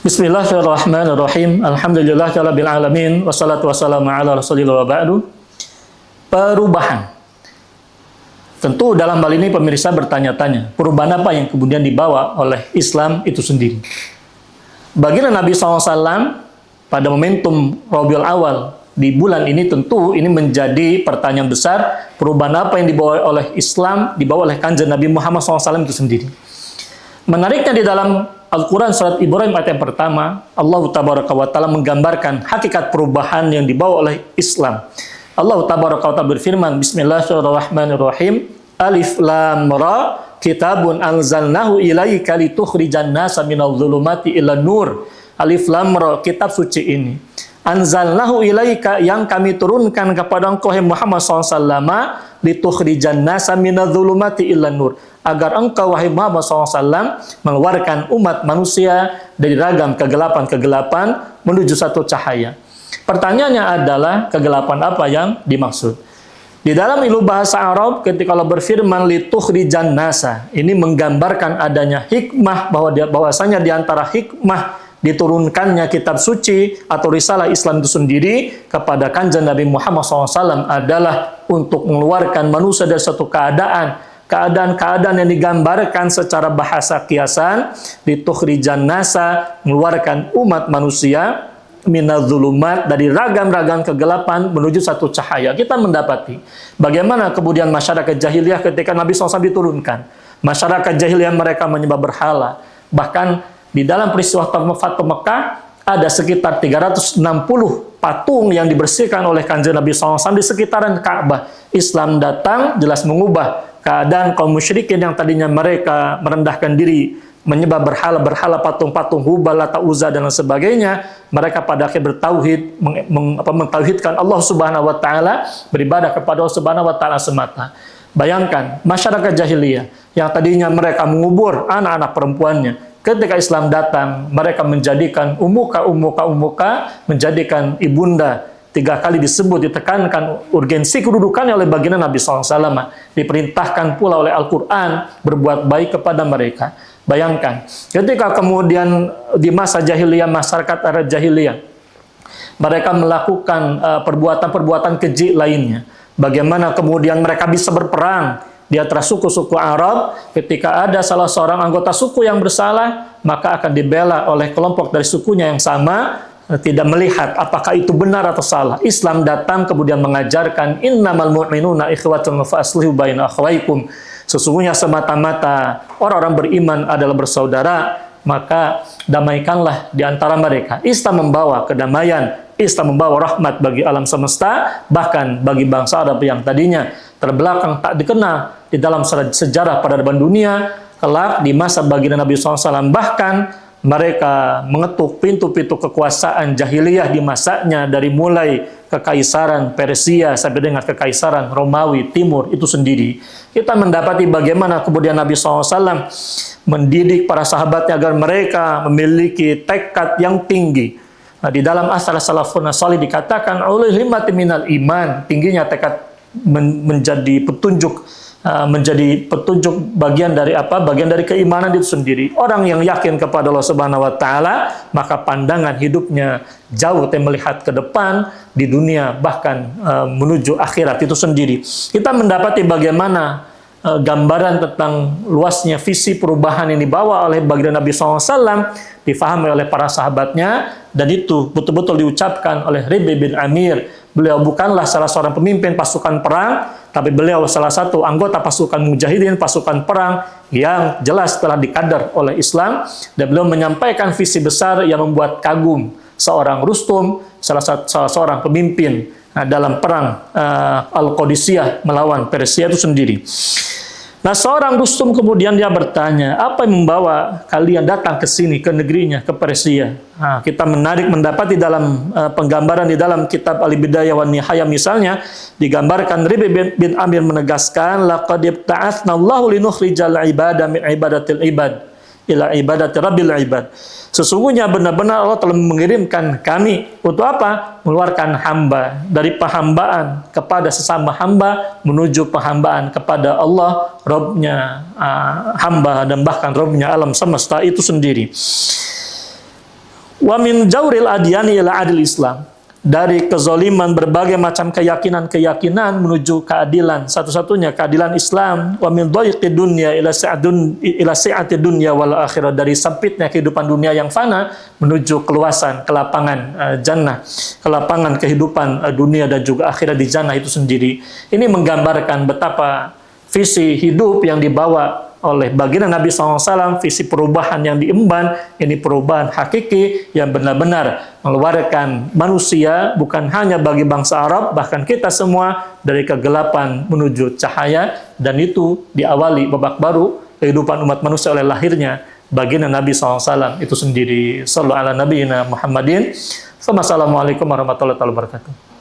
Bismillahirrahmanirrahim. Alhamdulillahirabbil alamin wassalatu wassalamu ala Rasulillah wa ba'du. Perubahan. Tentu dalam hal ini pemirsa bertanya-tanya, perubahan apa yang kemudian dibawa oleh Islam itu sendiri? Baginda Nabi SAW pada momentum Rabiul Awal di bulan ini tentu ini menjadi pertanyaan besar, perubahan apa yang dibawa oleh Islam, dibawa oleh Kanjeng Nabi Muhammad SAW itu sendiri. Menariknya di dalam Al-Quran surat Ibrahim ayat yang pertama, Allah Tabaraka wa Ta'ala menggambarkan hakikat perubahan yang dibawa oleh Islam. Allah Tabaraka wa Ta'ala berfirman, Bismillahirrahmanirrahim, Alif Lam Ra, Kitabun anzalnahu ilaika litukhrijan nasa minadh dhulumati ilan nur. Alif Lam Ra, kitab suci ini. Anzalnahu ilaika, yang kami turunkan kepada engkau Muhammad SAW, litukhrijan nasa minadh dhulumati ilan nur, agar engkau wahai Muhammad SAW mengeluarkan umat manusia dari ragam kegelapan-kegelapan menuju satu cahaya. Pertanyaannya adalah kegelapan apa yang dimaksud? Di dalam ilmu bahasa Arab ketika Allah berfirman litukhrijan nasa, ini menggambarkan adanya hikmah, bahwasanya di antara hikmah diturunkannya kitab suci atau risalah Islam itu sendiri kepada Kanjeng Nabi Muhammad SAW adalah untuk mengeluarkan manusia dari satu keadaan yang digambarkan secara bahasa kiasan, litukhrijan nasa, mengeluarkan umat manusia minadh-dhulumat, dari ragam-ragam kegelapan menuju satu cahaya. Kita mendapati bagaimana kemudian masyarakat jahiliyah ketika Nabi SAW diturunkan. Masyarakat jahiliyah mereka menyembah berhala. Bahkan di dalam peristiwa Fatu Mekah ada sekitar 360 patung yang dibersihkan oleh Kanjeng Nabi SAW di sekitaran Ka'bah. Islam datang jelas mengubah keadaan kaum musyrikin yang tadinya mereka merendahkan diri, menyembah berhala, patung-patung Hubal, Lata, Uzza dan sebagainya. Mereka pada akhirnya bertauhid, mentauhidkan Allah Subhanahu wa Ta'ala, beribadah kepada Allah Subhanahu wa Ta'ala semata. Bayangkan masyarakat jahiliyah yang tadinya mereka mengubur anak-anak perempuannya, ketika Islam datang mereka menjadikan umuka menjadikan ibunda. 3 kali disebut, ditekankan urgensi kedudukannya oleh baginda Nabi SAW. Diperintahkan pula oleh Al-Quran berbuat baik kepada mereka. Bayangkan, ketika kemudian di masa jahiliyah, masyarakat Arab jahiliyah, mereka melakukan perbuatan-perbuatan keji lainnya. Bagaimana kemudian mereka bisa berperang di antara suku-suku Arab, ketika ada salah seorang anggota suku yang bersalah, maka akan dibela oleh kelompok dari sukunya yang sama, tidak melihat apakah itu benar atau salah. Islam datang kemudian mengajarkan innamal mu'minuna ikhwatun fa aslihu baina akhawaykum. Sesungguhnya semata-mata orang-orang beriman adalah bersaudara, maka damaikanlah di antara mereka. Islam membawa kedamaian, Islam membawa rahmat bagi alam semesta, bahkan bagi bangsa Arab yang tadinya terbelakang, tak dikenal di dalam sejarah peradaban dunia. Kelak di masa baginda Nabi SAW, bahkan mereka mengetuk pintu-pintu kekuasaan jahiliyah di masanya, dari mulai kekaisaran Persia sampai dengan kekaisaran Romawi Timur itu sendiri. Kita mendapati bagaimana kemudian Nabi SAW mendidik para sahabatnya agar mereka memiliki tekad yang tinggi. Nah, di dalam Asar Salafun Salih dikatakan ulul himmati minal iman, tingginya tekad menjadi petunjuk bagian dari apa? Bagian dari keimanan itu sendiri. Orang yang yakin kepada Allah Subhanahu wa Ta'ala, maka pandangan hidupnya jauh melihat ke depan di dunia, bahkan menuju akhirat itu sendiri. Kita mendapati bagaimana gambaran tentang luasnya visi perubahan yang dibawa oleh baginda Nabi SAW difahami oleh para sahabatnya, dan itu betul-betul diucapkan oleh Rabi' bin Amir. Beliau bukanlah salah seorang pemimpin pasukan perang, tapi beliau salah satu anggota pasukan mujahidin, pasukan perang yang jelas telah dikadar oleh Islam, dan beliau menyampaikan visi besar yang membuat kagum seorang Rustum, salah seorang pemimpin dalam perang Al-Qadisiyah melawan Persia itu sendiri. Nah, seorang Rustum kemudian dia bertanya, apa yang membawa kalian datang ke sini, ke negerinya, ke Persia? Nah, kita mendapati dalam penggambaran di dalam kitab Al-Bidayah wan Nihayah misalnya, digambarkan Rabi' bin Amir menegaskan, laqad ibta'atsna Allahu linukhrijal ibada min ibadatil ibad. ila ibadati rabbil ibad. Sesungguhnya benar-benar Allah telah mengirimkan kami untuk apa? Mengeluarkan hamba dari penghambaan kepada sesama hamba menuju penghambaan kepada Allah, Rabbnya hamba dan bahkan Rabbnya alam semesta itu sendiri. Wa min jawril adyani ila adil Islam. Dari kezaliman berbagai macam keyakinan-keyakinan menuju keadilan, satu-satunya keadilan Islam. Wa min dhayqi dunya ila sa'ati dunya wal akhirah. Dari sempitnya kehidupan dunia yang fana menuju keluasan, kelapangan jannah, kelapangan kehidupan dunia dan juga akhirat di jannah itu sendiri. Ini menggambarkan betapa visi hidup yang dibawa oleh baginda Nabi SAW, visi perubahan yang diemban, ini perubahan hakiki yang benar-benar mengeluarkan manusia, bukan hanya bagi bangsa Arab, bahkan kita semua dari kegelapan menuju cahaya, dan itu diawali babak baru kehidupan umat manusia oleh lahirnya baginda Nabi SAW itu sendiri. Sallallahu ala nabiyina Muhammadin. Wassalamualaikum warahmatullahi wabarakatuh.